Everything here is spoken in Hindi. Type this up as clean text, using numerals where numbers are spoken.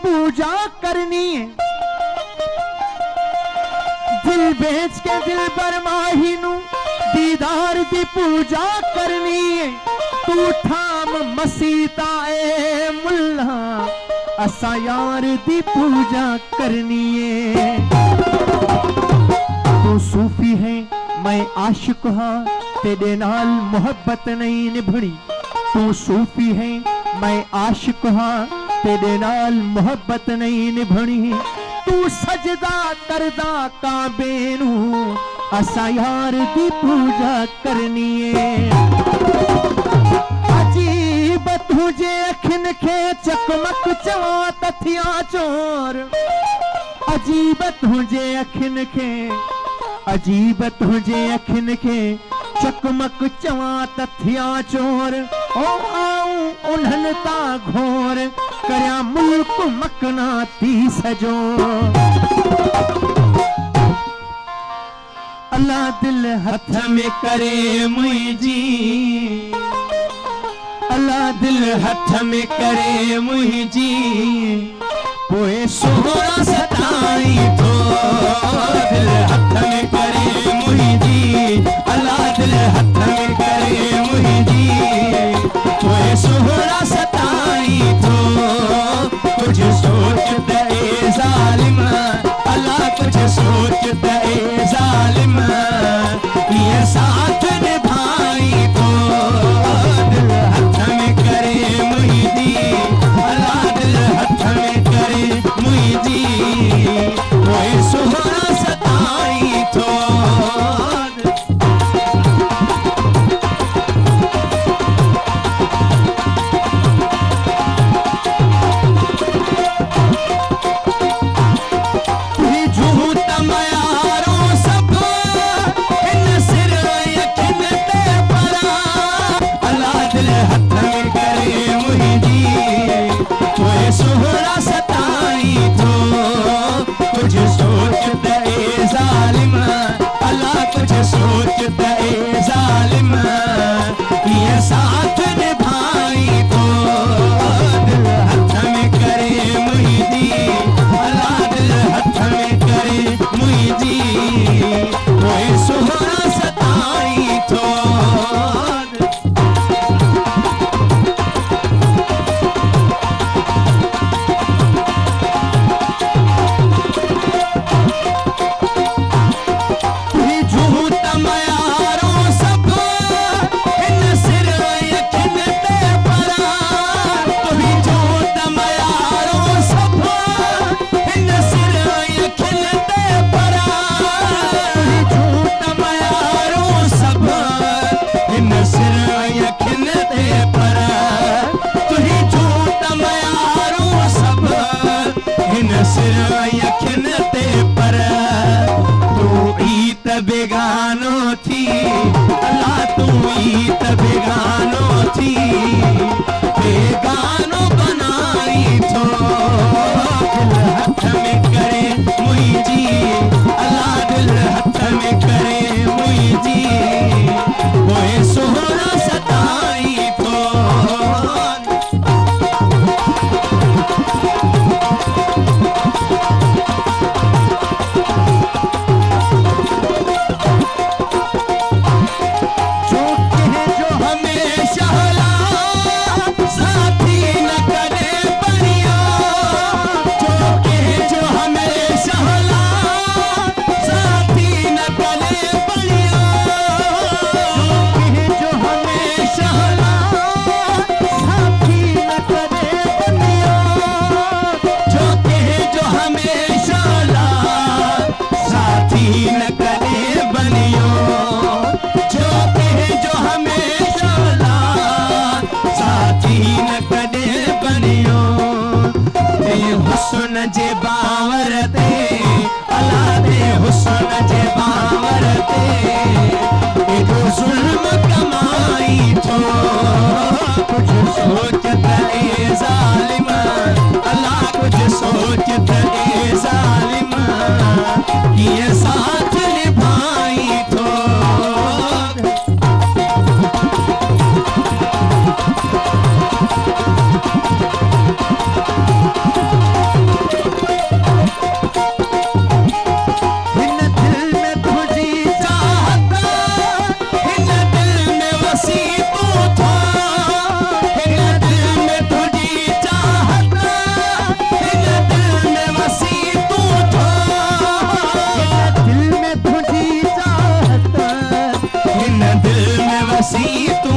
पूजा करनी है, दिल बेच के दिल बरमाही नू दीदार दी पूजा करनी है। तू ठाम मसीता ए मुल्ला असा यार दी पूजा करनी है। तू सूफी है मैं आशिक हाँ तेरे नाल मोहब्बत नहीं निभनी। तू सूफी है मैं आशिक हाँ तेरे नाल मोहब्बत नहीं निभनी। तू सजदा करदा काबे नू असा यार दी पूजा करनी है। अजीब तुझे अखिन खे चकमक चवा तथिया चोर। अजीब तुझे अखिन खे, अजीब तुझे अखिन खे चकमक चवा तथिया चोर। ओ आऊं उन्हन ता घोर करया मुल्क मकना ती सजो। अल्लाह दिल हथ में करे मुझी, अल्लाह दिल हथ में करे मुझी। पोए सोहरा सताई तो दिल हथ में करे मुझी। अल्लाह दिल हथ में करे मुझी। पोए सोहरा सताई तो कुछ सोच दे जालिम। अल्लाह कुछ सोच दे जालिम। ये साथ निभाई तो दिल हथ में करे मुझी। अल्लाह दिल हथ में करे मुझी। कोई सुहाना सताई तो इन दिल में वसी तू